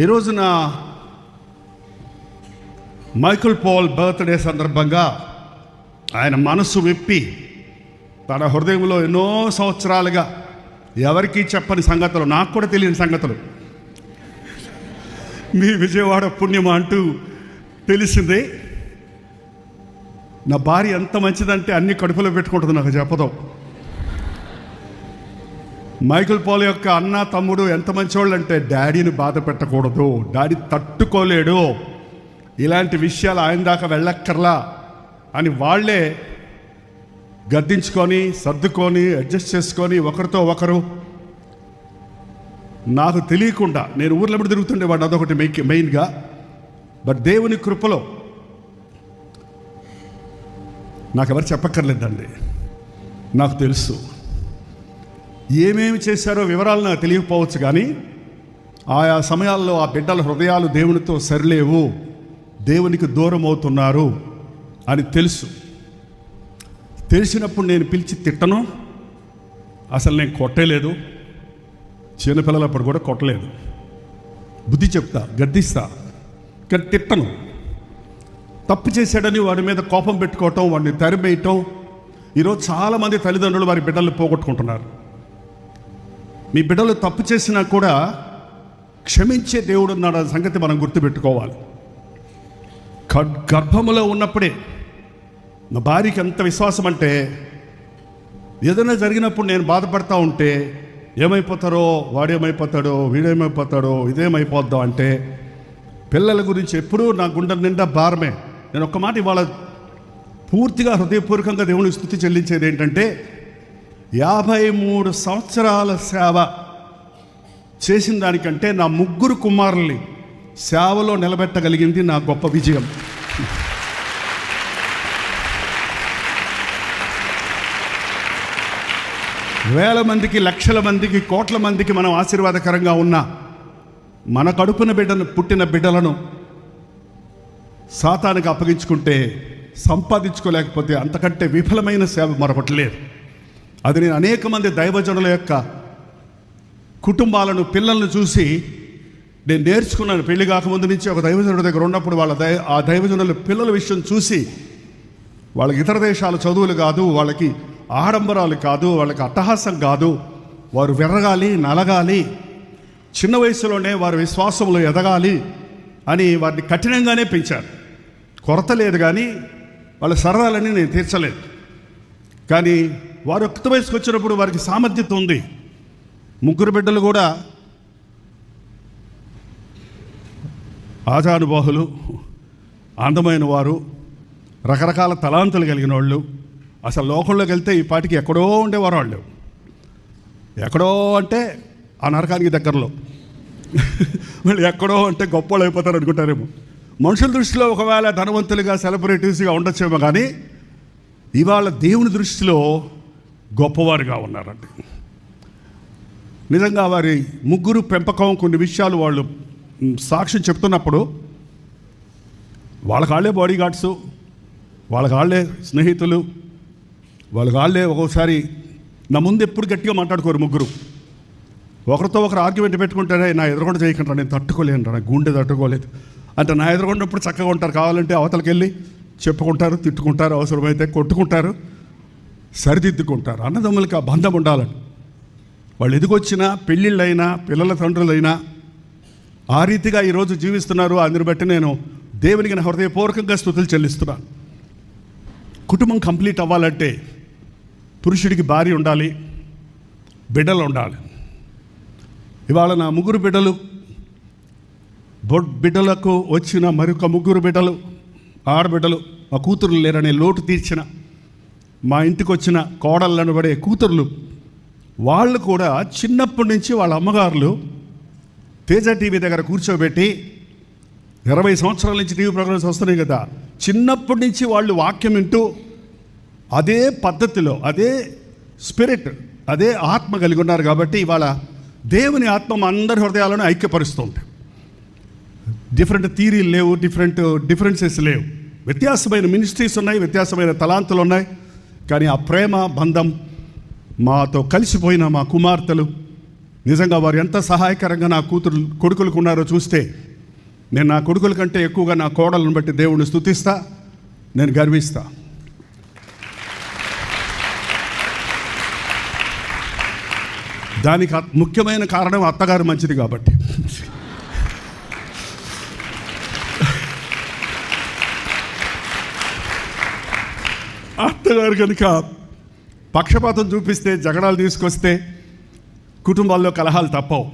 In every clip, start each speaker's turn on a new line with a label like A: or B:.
A: ఈరోజున Michael Paul birthday సందర్భంగా ఆయన మనసు విప్పి తన హృదయంలో ఎన్నో సంవత్సరాలుగా ఎవరికీ చెప్పని సంగతులు, నాకు కూడా తెలియని సంగతులు, మీ విజయవాడ పుణ్యం అంటూ తెలిసింది. నా భార్య ఎంత మంచిదంటే అన్ని కడుపులో పెట్టుకుంటుంది, నాకు చెప్పదు. మైకేల్ పాల్ యొక్క అన్న తమ్ముడు ఎంత మంచివాళ్ళు అంటే డాడీని బాధ పెట్టకూడదు, డాడీ తట్టుకోలేడు, ఇలాంటి విషయాలు ఆయన దాకా వెళ్ళక్కర్లా అని వాళ్ళే గద్దించుకొని సర్దుకొని అడ్జస్ట్ చేసుకొని ఒకరితో ఒకరు. నాకు తెలియకుండా నేను ఊర్లో ఎప్పుడు తిరుగుతుండేవాడు, అదొకటి మెయిన్గా. బట్ దేవుని కృపలో నాకెవరు చెప్పక్కర్లేదండి, నాకు తెలుసు. ఏమేమి చేశారో వివరాలు నాకు తెలియకపోవచ్చు, కానీ ఆయా సమయాల్లో ఆ బిడ్డల హృదయాలు దేవునితో సరిలేవు, దేవునికి దూరం అవుతున్నారు అని తెలుసు. తెలిసినప్పుడు నేను పిలిచి తిట్టను, అసలు నేను కొట్టలేదు, చిన్నపిల్లలప్పుడు కూడా కొట్టలేదు. బుద్ధి చెప్తా, గద్దిస్తా, కానీ తిట్టను. తప్పు చేశాడని వాడి మీద కోపం పెట్టుకోవటం, వాడిని తరిమేయటం. ఈరోజు చాలామంది తల్లిదండ్రులు వారి బిడ్డల్ని పోగొట్టుకుంటున్నారు. మీ బిడ్డలు తప్పు చేసినా కూడా క్షమించే దేవుడు ఉన్నాడు అనే సంగతి మనం గుర్తుపెట్టుకోవాలి. గర్భములో ఉన్నప్పుడే నా భార్యకి ఎంత విశ్వాసం అంటే, ఏదైనా జరిగినప్పుడు నేను బాధపడతా ఉంటే ఏమైపోతారో, వాడేమైపోతాడో, వీడేమైపోతాడో, ఇదేమైపోద్దాం అంటే పిల్లల గురించి ఎప్పుడూ నా గుండె నిండా భారమే. నేను ఒక్క మాట ఇవాళ పూర్తిగా హృదయపూర్వకంగా దేవుని స్తుతి చెల్లించేది ఏంటంటే, 53 సంవత్సరాల సేవ చేసిన దానికంటే నా 3 కుమారుల్ని సేవలో నిలబెట్టగలిగింది నా గొప్ప విజయం. వేల మందికి, లక్షల మందికి, కోట్ల మందికి మనం ఆశీర్వాదకరంగా ఉన్న మన కడుపున పుట్టిన బిడ్డలను సాతానికి అప్పగించుకుంటే, సంపాదించుకోలేకపోతే అంతకంటే విఫలమైన సేవ మరొకటి లేదు. అది నేను అనేక మంది దైవజనుల యొక్క కుటుంబాలను, పిల్లలను చూసి నేను నేర్చుకున్నాను. పెళ్లి కాకముందు నుంచి ఒక దైవజనుడి దగ్గర ఉన్నప్పుడు ఆ దైవజనుల పిల్లల విషయం చూసి, వాళ్ళకి ఇతర దేశాల చదువులు కాదు, వాళ్ళకి ఆడంబరాలు కాదు, వాళ్ళకి అట్టహాసం కాదు, వారు విరగాలి, నలగాలి, చిన్న వయసులోనే వారి విశ్వాసంలో ఎదగాలి అని వారిని కఠినంగానే పెంచారు. కొరత లేదు, కానీ వాళ్ళ సరదాలని నేను తీర్చలేదు. కానీ వారు యుక్త వయసుకు వచ్చినప్పుడు వారికి సామర్థ్యత ఉంది. 3 బిడ్డలు కూడా ఆజానుబాహులు, అందమైన వారు, రకరకాల తలాంతులు కలిగిన వాళ్ళు. అసలు లోకంలోకి వెళ్తే ఈ పాటికి ఎక్కడో ఉండేవారు వాళ్ళు. ఎక్కడో అంటే ఆ నరకానికి దగ్గరలో, మళ్ళీ ఎక్కడో అంటే గొప్పలు అయిపోతారు అనుకుంటారేమో. మనుషుల దృష్టిలో ఒకవేళ ధనవంతులుగా, సెలబ్రిటీస్గా ఉండొచ్చేమో, కానీ ఇవాళ దేవుని దృష్టిలో గొప్పవారుగా ఉన్నారండి. నిజంగా వారి 3 పెంపకం, కొన్ని విషయాలు వాళ్ళు సాక్ష్యం చెప్తున్నప్పుడు వాళ్ళకి వాళ్ళే బాడీ గార్డ్స్, వాళ్ళకి వాళ్ళే స్నేహితులు, వాళ్ళకి వాళ్ళే ఒక్కోసారి నా ముందు ఎప్పుడు గట్టిగా మాట్లాడుకోరు. 3 ఒకరితో ఒకరు ఆర్గ్యుమెంట్ పెట్టుకుంటారే, నా ఎదురుకుండా చేయకుండా నేను తట్టుకోలేను, నా గుండె తట్టుకోలేదు అంటే నా ఎదురుకున్నప్పుడు చక్కగా ఉంటారు. కావాలంటే అవతలకి వెళ్ళి చెప్పుకుంటారు, తిట్టుకుంటారు, అవసరమైతే కొట్టుకుంటారు, సరిదిద్దుకుంటారు. అన్నదమ్ములకి ఆ బంధం ఉండాలని. వాళ్ళు ఎదిగొచ్చినా, పెళ్ళిళ్ళైనా, పిల్లల తండ్రులైనా ఆ రీతిగా ఈరోజు జీవిస్తున్నారు. అందుని బట్టి నేను దేవునికి నా హృదయపూర్వకంగా స్తుతులు చెల్లిస్తున్నాను. కుటుంబం కంప్లీట్ అవ్వాలంటే పురుషుడికి భార్య ఉండాలి, బిడ్డలు ఉండాలి. ఇవాళ నా 3 బిడ్డలకు వచ్చిన మరొక 3 బిడ్డలు, ఆడబిడ్డలు, మా కూతురు లేరనే లోటు తీర్చిన, మా ఇంటికి వచ్చిన కోడళ్ళను పడే కూతుర్లు, వాళ్ళు కూడా చిన్నప్పటి నుంచి వాళ్ళ అమ్మగారులు తేజ టీవీ దగ్గర కూర్చోబెట్టి, 20 సంవత్సరాల నుంచి టీవీ ప్రోగ్రామ్స్ వస్తున్నాయి కదా, చిన్నప్పటి నుంచి వాళ్ళు వాక్యం వింటూ అదే పద్ధతిలో, అదే స్పిరిట్, అదే ఆత్మ కలిగి ఉన్నారు. కాబట్టి ఇవాళ దేవుని ఆత్మ మా అందరి హృదయాలను ఐక్యపరుస్తుంది. డిఫరెంట్ థీరీలు లేవు, డిఫరెన్సెస్ లేవు. వ్యత్యాసమైన మినిస్ట్రీస్ ఉన్నాయి, వ్యత్యాసమైన తలాంతులు ఉన్నాయి, కానీ ఆ ప్రేమ బంధం మాతో కలిసిపోయిన మా కుమార్తెలు నిజంగా వారు ఎంత సహాయకరంగా నా కొడుకులకు ఉన్నారో చూస్తే నేను నా కొడుకుల కంటే ఎక్కువగా నా కోడలను బట్టి దేవుణ్ణి స్తుతిస్తా, నేను గర్విస్తా. దానికి ముఖ్యమైన కారణం అత్తగారు మంచిది కాబట్టి. అత్తగారు కనుక పక్షపాతం చూపిస్తే, జగడాలు తీసుకొస్తే కుటుంబాల్లో కలహాలు తప్పవు.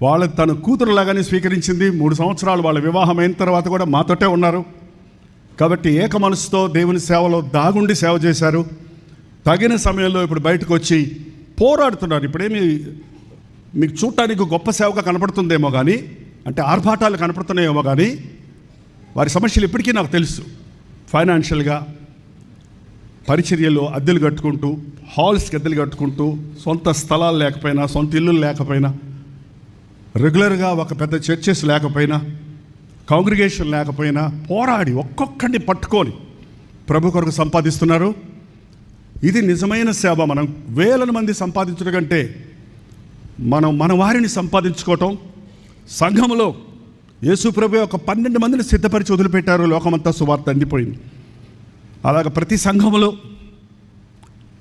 A: వాళ్ళ తన కూతురులాగానే స్వీకరించింది. 3 సంవత్సరాలు వాళ్ళ వివాహం అయిన తర్వాత కూడా మాతోటే ఉన్నారు. కాబట్టి ఏక మనసుతో దేవుని సేవలో దాగుండి సేవ చేశారు. తగిన సమయంలో ఇప్పుడు బయటకు వచ్చి పోరాడుతున్నారు. ఇప్పుడేమి మీకు చూడటానికి గొప్ప సేవగా కనపడుతుందేమో కానీ, అంటే ఆర్భాటాలు కనపడుతున్నాయేమో కానీ, వారి సమస్యలు ఇప్పటికీ నాకు తెలుసు. ఫైనాన్షియల్గా పరిచర్యలో అద్దెలు కట్టుకుంటూ, హాల్స్కి అద్దెలు కట్టుకుంటూ, సొంత స్థలాలు లేకపోయినా, సొంత ఇల్లులు లేకపోయినా, రెగ్యులర్గా ఒక పెద్ద చర్చెస్ లేకపోయినా, కాంగ్రిగేషన్ లేకపోయినా పోరాడి ఒక్కొక్కడిని పట్టుకొని ప్రభు కొరకు సంపాదిస్తున్నారు. ఇది నిజమైన సేవ. మనం వేల మంది సంపాదించడం కంటే మన వారిని సంపాదించుకోవటం. సంఘంలో యేసు ప్రభు ఒక 12 మందిని సిద్ధపరిచి వదిలిపెట్టారు. లోకమంతా సువార్త అందిపోయింది. అలాగ ప్రతి సంఘంలో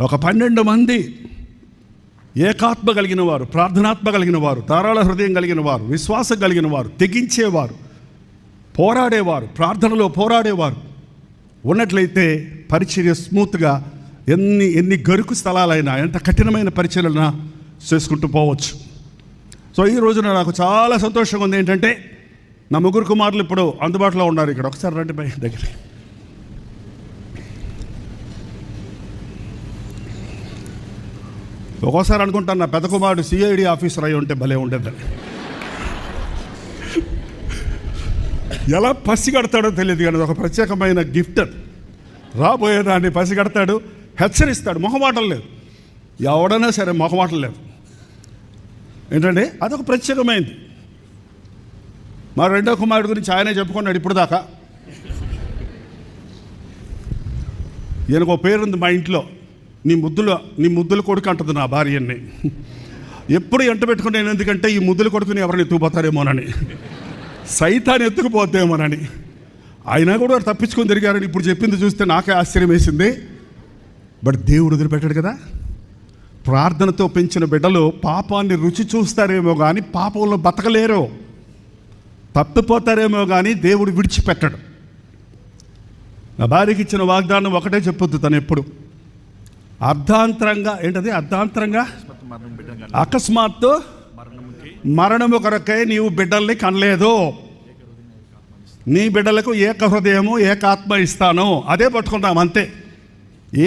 A: ఒక 12 మంది ఏకాత్మ కలిగిన వారు, ప్రార్థనాత్మ కలిగిన వారు, ధారాళ హృదయం కలిగిన వారు, విశ్వాసం కలిగిన వారు, తెగించేవారు, పోరాడేవారు, ప్రార్థనలో పోరాడేవారు ఉన్నట్లయితే పరిచర్య స్మూత్గా ఎన్ని గరుకు స్థలాలైనా, ఎంత కఠినమైన పరిచర్యలైనా చేసుకుంటూ పోవచ్చు. సో ఈ రోజున నాకు చాలా సంతోషంగా ఉంది. ఏంటంటే నా 3 కుమారులు ఇప్పుడు అందుబాటులో ఉన్నారు. ఇక్కడ ఒకసారి రండి బై దగ్గర. ఒక్కోసారి అనుకుంటాను నా పెద్ద కుమారుడు సిఐడి ఆఫీసర్ అయి ఉంటే భలే ఉండేదని. ఎలా పసిగడతాడో తెలియదు కానీ ఒక ప్రత్యేకమైన గిఫ్ట్. రాబోయేదాన్ని పసిగడతాడు, హెచ్చరిస్తాడు. మొహమాటం లేదు, ఎవడైనా సరే మొహమాటం లేదు. ఏంటంటే అదొక ప్రత్యేకమైంది. మా 2వ కుమారుడు గురించి ఆయనే చెప్పుకున్నాడు ఇప్పుడు దాకా. ఈయనకు ఒక పేరుంది మా ఇంట్లో, నీ ముద్దుల కొడుకు అంటుంది నా భార్యని. ఎప్పుడు ఎంట పెట్టుకున్నాను, ఎందుకంటే ఈ ముద్దుల కొడుకుని ఎవరిని ఎత్తుకుపోతారేమోనని, సైతాన్ని ఎత్తుకుపోతేమోనని. అయినా కూడా వారు తప్పించుకొని తిరిగారని ఇప్పుడు చెప్పింది చూస్తే నాకే ఆశ్చర్యం వేసింది. బట్ దేవుడు వదిలిపెట్టాడు కదా. ప్రార్థనతో పెంచిన బిడ్డలు పాపాన్ని రుచి చూస్తారేమో కానీ పాపంలో బతకలేరు, తప్పిపోతారేమో కానీ దేవుడు విడిచిపెట్టడు. నా భార్యకి ఇచ్చిన వాగ్దానం ఒకటే చెప్పొద్దు తను ఎప్పుడు. అర్ధాంతరంగా అకస్మాత్తు మరణము కొరకై నీవు బిడ్డల్ని కనలేదు, నీ బిడ్డలకు ఏక హృదయము ఏకాత్మ ఇస్తాను. అదే పట్టుకుంటాం అంతే.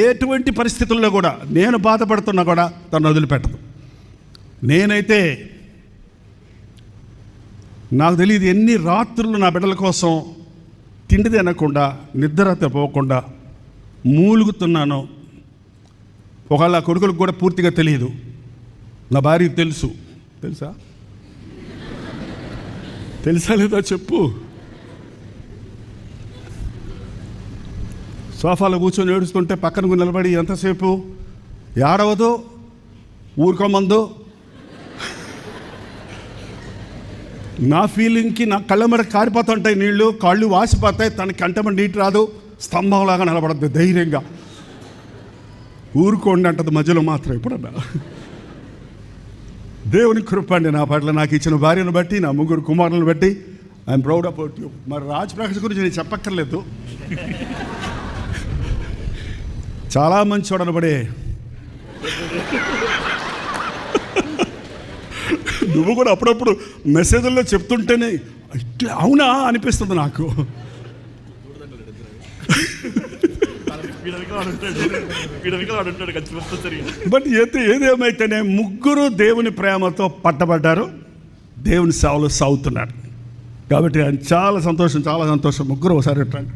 A: ఎటువంటి పరిస్థితుల్లో కూడా నేను బాధపడుతున్నా కూడా తను వదిలిపెట్టదు. నేనైతే నాకు తెలియదు ఎన్ని రాత్రులు నా బిడ్డల కోసం తిండి తినకుండా, నిద్ర పోకుండా మూలుగుతున్నాను. ఒకవేళ కొడుకులకు కూడా పూర్తిగా తెలియదు, నా భార్యకు తెలుసా లేదా చెప్పు. సోఫాలో కూర్చొని ఏడుస్తుంటే పక్కన నిలబడి ఎంతసేపు ఏడవదు, ఊరుకోమందు. నా ఫీలింగ్కి నా కళ్ళ మీద కారిపోతుంటాయి నీళ్ళు, కాళ్ళు వాసిపోతాయి, తన కంటమ నీటి రాదు, స్తంభంలాగా నిలబడద్దు ధైర్యంగా. ఊరుకోండి అంటది మధ్యలో మాత్రం. ఎప్పుడన్నా దేవుని కృప అండి నా పట్ల. నాకు ఇచ్చిన భార్యను బట్టి, నా 3 కుమారులను బట్టి ఐఎమ్ ప్రౌడ్ అబౌట్ యూ. మరి రాజ్ ప్రకాష్ గురించి నేను చెప్పక్కర్లేదు, చాలా మంచి చూడనబడే. నువ్వు కూడా అప్పుడప్పుడు మెసేజ్ల్లో చెప్తుంటేనే ఇట్లా అవునా అనిపిస్తుంది నాకు. బట్ ఏదేమైతేనే 3 దేవుని ప్రేమతో పట్టబడ్డారు, దేవుని సేవలో సాగుతున్నారు. కాబట్టి ఆయన చాలా సంతోషం. 3 ఒకసారి రండి.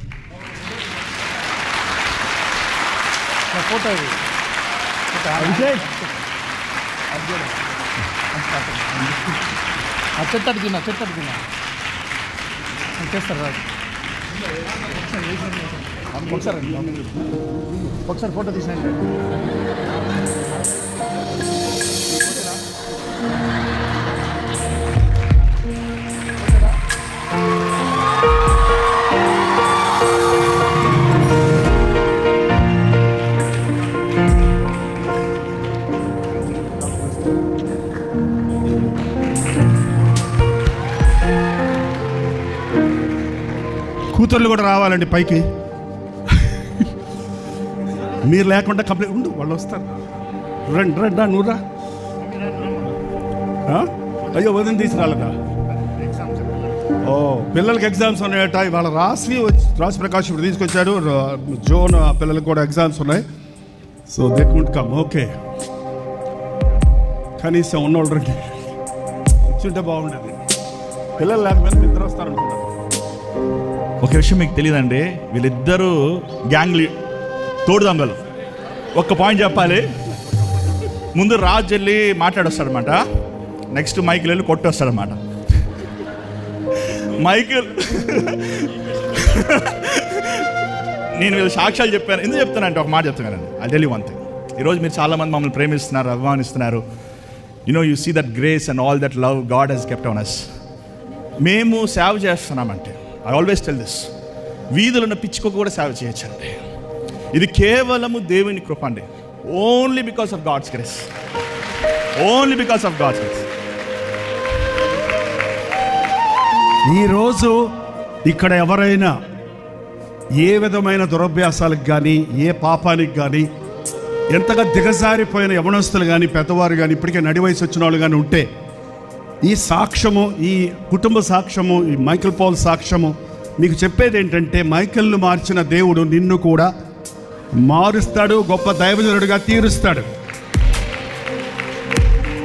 B: ఒకసారి ఫోటో తీసినండి.
A: కూతుర్లు కూడా రావాలండి పైకి. మీరు లేకుండా కంప్లీట్ ఉండు, వాళ్ళు వస్తారు. రండి రండి, నువ్వు రా. అయ్యో వదిన తీసుకురాలేదా? ఓ పిల్లలకి ఎగ్జామ్స్ ఉన్నాయట, ఇవాళ రాసి ప్రకాష్ ఇప్పుడు తీసుకొచ్చారు. జోన్ పిల్లలకి కూడా ఎగ్జామ్స్ ఉన్నాయి. So they can't come. Okay, కనీసం ఉన్నోళ్ళు రండి, కూర్చుంటే బాగుండేది. పిల్లలు లేకపోతే నిద్ర వస్తారనుకున్నారు.
B: ఒక విషయం మీకు తెలియదండి, వీళ్ళిద్దరూ గ్యాంగ్ తోడు దొంగలు. ఒక్క పాయింట్ చెప్పాలి, ముందు రాజు వెళ్ళి మాట్లాడొస్తాడనమాట, నెక్స్ట్ మైకిల్ వెళ్ళి కొట్టొస్తాడనమాట. మైకిల్ నేను వీళ్ళు సాక్ష్యాలు చెప్పాను. ఎందుకు చెప్తానంటే ఒక మాట చెప్తున్నానండి. I tell you one thing. ఈరోజు మీరు చాలామంది మమ్మల్ని ప్రేమిస్తున్నారు, అభిమానిస్తున్నారు. You see that grace and all that love God he's kept on us. మేము సేవ చేస్తున్నామంటే, ఐ ఆల్వేస్ టెల్ దిస్, వీధులు ఉన్న పిచ్చుకోకు కూడా సేవ చేయొచ్చండి. ఇది కేవలము దేవుని కృప అండి. Only because of God's grace, only because of God's grace.
A: ఈరోజు ఇక్కడ ఎవరైనా ఏ విధమైన దురభ్యాసాలకు కానీ, ఏ పాపానికి కానీ, ఎంతగా దిగజారిపోయిన యవనస్తులు కానీ, పెద్దవారు కానీ, ఇప్పటికే నడి వయసు వచ్చిన వాళ్ళు కానీ ఉంటే, ఈ సాక్ష్యము, ఈ కుటుంబ సాక్ష్యము, ఈ మైకేల్ పౌల్ సాక్ష్యము మీకు చెప్పేది ఏంటంటే, మైకేల్ను మార్చిన దేవుడు నిన్ను కూడా మారుస్తాడు, గొప్ప దైవజనుడిగా తీరుస్తాడు.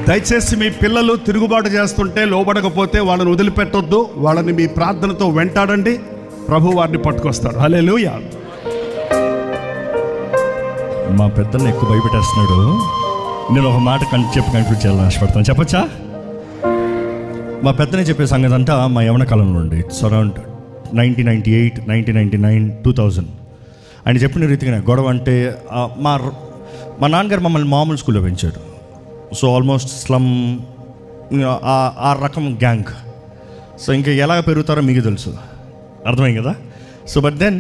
A: దయచేసి మీ పిల్లలు తిరుగుబాటు చేస్తుంటే, లోబడకపోతే వాళ్ళని వదిలిపెట్టొద్దు. వాళ్ళని మీ ప్రార్థనతో వెంటాడండి, ప్రభు వారిని పట్టుకొస్తాడు. హల్లెలూయా.
C: మా పెద్దల్ని ఎక్కువ భయపెట్టేస్తున్నాడు. నేను ఒక మాట చెప్పి కన్క్లూడ్ చేయాలని ఆశపడతాను. చెప్పచ్చా? మా పెద్దనే చెప్పే సంగతి అంతా మా యవన కాలంలో ఉండి, ఇట్స్ అరౌండ్ 1998, 1999, 2000. ఆయన చెప్పిన రీతిగా గొడవ అంటే, మా నాన్నగారు మమ్మల్ని మామూలు స్కూల్లో పెంచాడు. సో ఆల్మోస్ట్ స్లమ్, ఆ రకం గ్యాంగ్. సో ఇంకా ఎలా పెరుగుతారో మీకు తెలుసు, అర్థమైంది కదా. సో బట్ దెన్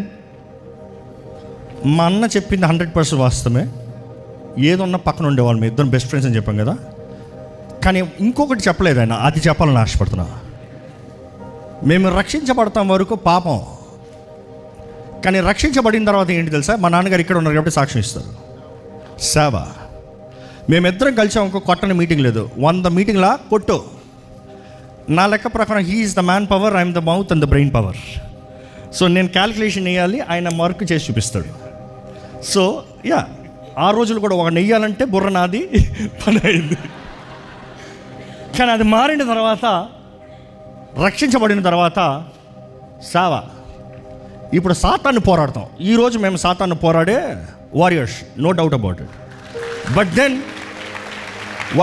C: మా అన్న చెప్పింది 100% వాస్తవమే. ఏదన్నా పక్కన ఉండేవాళ్ళు, మీ ఇద్దరు బెస్ట్ ఫ్రెండ్స్ అని చెప్పాం కదా. కానీ ఇంకొకటి చెప్పలేదు ఆయన, అది చెప్పాలని ఆశపడుతున్నా. మేము రక్షించబడతాం వరకు పాపం, కానీ రక్షించబడిన తర్వాత ఏంటి తెలుసా, మా నాన్నగారు ఇక్కడ ఉన్నారు కాబట్టి సాక్ష్యం ఇస్తారు. సేవ. మేమిద్దరం కలిసాం, ఇంకో కొట్టని మీటింగ్ లేదు, 100 మీటింగ్లా కొట్టు. నా లెక్క ప్రకారం he is the man power, I'm the mouth and the brain power. So నేను క్యాలిక్యులేషన్ వేయాలి, ఆయన మార్క్ చేసి చూపిస్తాడు. సో యా, ఆ రోజులు కూడా ఒక నెయ్యాలంటే బుర్ర నాది పని అయింది. కానీ అది మారిన తర్వాత, రక్షించబడిన తర్వాత సేవ. ఇప్పుడు సాతాన్ని పోరాడతాం. ఈరోజు మేము సాతాన్ని పోరాడే warriors, no doubt about it. But then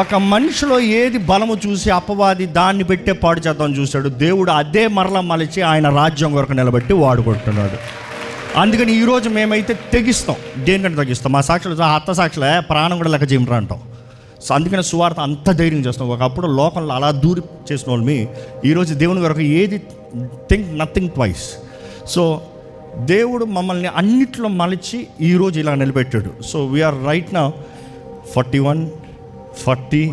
C: ఒక మనిషిలో ఏది బలము చూసి అపవాది దాన్ని పెట్టే పాడు చేద్దామని చూశాడు. దేవుడు అదే మరలా మలిచి ఆయన రాజ్యం వరకు నిలబెట్టి వాడుకుంటున్నాడు. అందుకని ఈరోజు మేమైతే తెగిస్తాం. దేనికంటే తగ్గిస్తాం? మా సాక్షులు అత్త సాక్షులే ప్రాణం కూడా లెక్క చేయమరా అంటాం. సో అందుకని సువార్త అంత ధైర్యం చేస్తాం. ఒకప్పుడు లోకంలో అలా దూరి చేసిన వాళ్ళని ఈరోజు దేవుని వరకు ఏది థింక్ నథింగ్ ట్వైస్. సో దేవుడు మమ్మల్ని అన్నిట్లో మలిచి ఈరోజు ఇలా నిలబెట్టాడు. సో వీఆర్ రైట్ నౌ 41, 40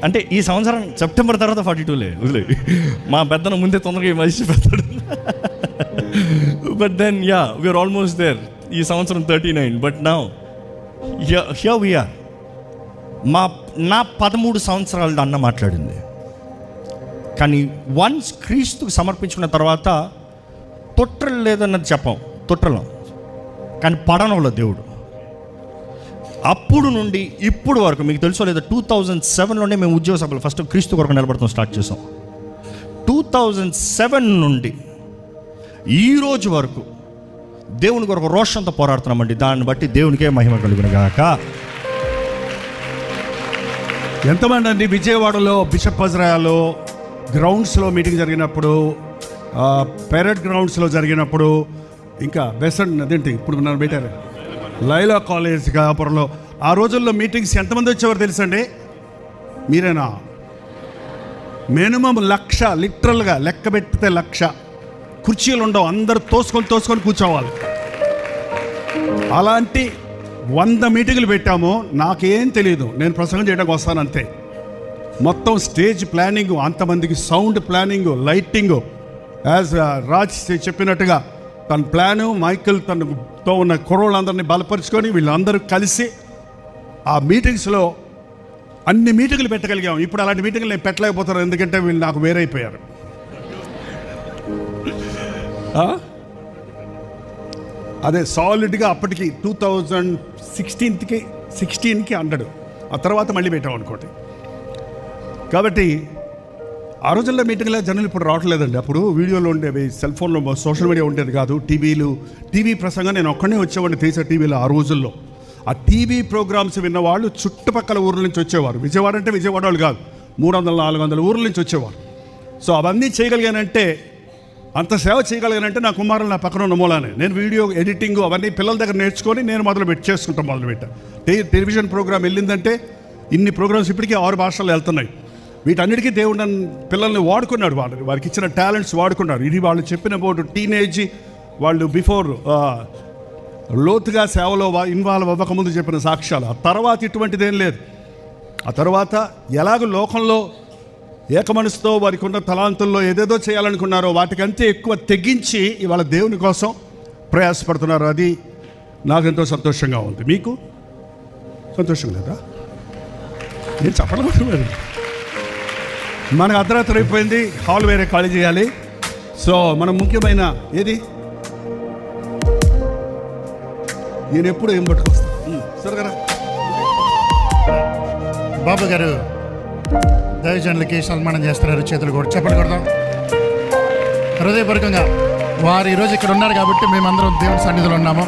C: అంటే ఈ సంవత్సరం సెప్టెంబర్ తర్వాత 42 వదిలే. మా పెద్దను ముందే తొందరగా మలిచి పెడతాడు. But then yeah, we are almost there. ఈ సంవత్సరం 39. But now here we are. నా 13 సంవత్సరాలది అన్న మాట్లాడింది. కానీ వన్స్ క్రీస్తుకు సమర్పించుకున్న తర్వాత తొట్రలు లేదన్నది చెప్పాం, తొట్రలం కానీ పడనంలో దేవుడు. అప్పుడు నుండి ఇప్పుడు వరకు మీకు తెలుసో లేదా, 2007లోనే మేము ఉద్యోగ సభలు ఫస్ట్ క్రీస్తు కొరకు నిలబడతాం స్టార్ట్ చేసాం. 2007 నుండి ఈ రోజు వరకు దేవుని కొరకు రోషంతో పోరాడుతున్నామండి. దాన్ని బట్టి దేవునికే మహిమ కలుగును గాక.
A: ఎంతమంది అండి విజయవాడలో బిషప్ పజరాయాలో గ్రౌండ్స్లో మీటింగ్ జరిగినప్పుడు, పెరడ్ గ్రౌండ్స్లో జరిగినప్పుడు, ఇంకా బెసెంట్ అదేంటి ఇప్పుడు నన్ను పెట్టారు లైలా కాలేజ్ కాపురంలో, ఆ రోజుల్లో మీటింగ్స్ ఎంతమంది వచ్చేవారు తెలుసండి? మీరేనా? మినిమం 1,00,000, లిటరల్గా లెక్క పెట్టితే 1,00,000 కుర్చీలు ఉండవు, అందరు తోసుకొని కూర్చోవాలి. అలాంటి 100 మీటింగులు పెట్టాము. నాకేం తెలియదు, నేను ప్రసంగం చేయడానికి వస్తాను అంతే. మొత్తం స్టేజ్ ప్లానింగ్, అంతమందికి sound planning, lighting, as Raj చెప్పినట్టుగా తన ప్లాను, మైకిల్ తనతో ఉన్న కుర్రోళ్ళందరినీ బలపరుచుకొని వీళ్ళందరూ కలిసి ఆ మీటింగ్స్లో అన్ని మీటింగులు పెట్టగలిగాం. ఇప్పుడు అలాంటి మీటింగులు నేను పెట్టలేకపోతాను, ఎందుకంటే వీళ్ళు నాకు వేరైపోయారు. అదే సాలిడ్గా అప్పటికి 2016కి 100, ఆ తర్వాత మళ్ళీ పెట్టాం అనుకోండి. కాబట్టి ఆ రోజుల్లో మీటింగ్లో జనాలు ఇప్పుడు రావట్లేదండి. అప్పుడు వీడియోలు ఉండేవి, సెల్ ఫోన్లో, సోషల్ మీడియా ఉండేది కాదు, టీవీ ప్రసంగం నేను ఒక్కడే వచ్చేవాడిని తీసే టీవీలో ఆ రోజుల్లో. ఆ టీవీ ప్రోగ్రామ్స్ విన్నవాళ్ళు చుట్టుపక్కల ఊర్ల నుంచి వచ్చేవారు. విజయవాడ అంటే విజయవాడ వాళ్ళు కాదు, 300-400 ఊర్ల నుంచి వచ్చేవారు. సో అవన్నీ చేయగలిగానంటే, అంత సేవ చేయగలిగానంటే నా కుమారులు నా పక్కన ఉన్న మూలానే. నేను వీడియో ఎడిటింగ్ అవన్నీ పిల్లల దగ్గర నేర్చుకొని నేను మొదలుపెట్టాను. టెలివిజన్ ప్రోగ్రామ్ వెళ్ళిందంటే ఇన్ని ప్రోగ్రామ్స్ ఇప్పటికీ 6 భాషల్లో వెళ్తున్నాయి. వీటన్నిటికీ దేవుడు పిల్లల్ని వాడుకున్నాడు, వారికి ఇచ్చిన టాలెంట్స్ వాడుకున్నారు. ఇది వాళ్ళు చెప్పిన బోర్డు టీనేజ్, వాళ్ళు బిఫోర్ లోతుగా సేవలో ఇన్వాల్వ్ అవ్వకముందు చెప్పిన సాక్ష్యాలు. ఆ తర్వాత ఇటువంటిదేం లేదు. ఆ తర్వాత ఎలాగో లోకంలో ఏకమనసుతో వారికి ఉన్న తలాంతుల్లో ఏదేదో చేయాలనుకున్నారో వాటికంతే ఎక్కువ తెగించి ఇవాళ దేవుని కోసం ప్రయాసపడుతున్నారు. అది నాకెంతో సంతోషంగా ఉంది. మీకు సంతోషం లేదా? నేను చెప్పడం మనకు అర్ధరాత్రి అయిపోయింది, హాల్ వేరే ఖాళీ చేయాలి. సో మనం ముఖ్యమైన ఏది, నేను ఎప్పుడు ఏం పట్టుకొస్తాను సరే కదా.
D: బాబు గారు దైవజనులకి సన్మానం చేస్తున్నారు, చేతులు కూడా చెప్పండి కొడతాం హృదయపూర్వకంగా. వారు ఈరోజు ఇక్కడ ఉన్నారు కాబట్టి మేమందరం దేవుని సన్నిధిలో ఉన్నాము.